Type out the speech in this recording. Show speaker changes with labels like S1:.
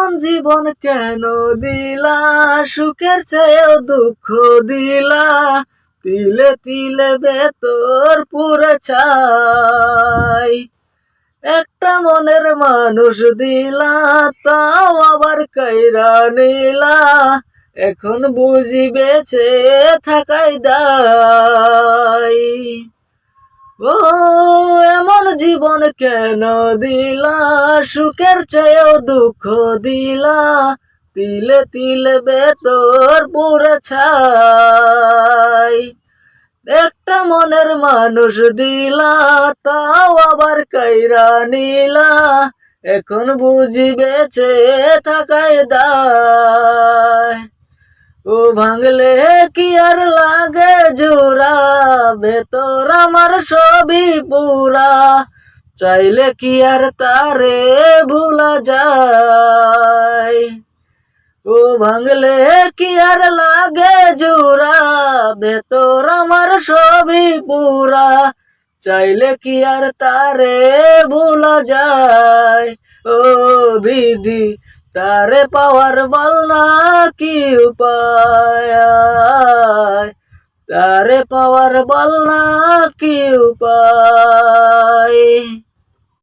S1: এমন জীবন কেন দিলা, সুখের চেয়েও দুঃখ দিলা, তিলে তিলে ভেতর পুরে ছাই। একটা মনের মানুষ দিলা, তাও আবার কাইরা নিলা, এখন বুঝি বেঁচে থাকাই দায়। ও এমন জীবন কেন দিলা, সুখের চেয়েও দুঃখ দিলা, তিলে তিলে ভেতর পুরে ছাই। একটা মনের মানুষ দিলা, তাও আবার কাইরা নিলা, এখন বুঝি বেঁচে থাকাই দায়। ও ভাঙলে কি আর লাগে জোড়া, ভেতর আমার সবই পুরা, চাইলে কি আর তারে ভুলা যায়। ও ভাঙলে কি আর লাগে জোড়া, ভেতর আমার সবই পুরা, চাইলে কি আর তারে ভুলা যায়। ও বিধি তারে পাওয়ার বল না কি উপায়, তারে পাওয়ার বল না কি উপায়।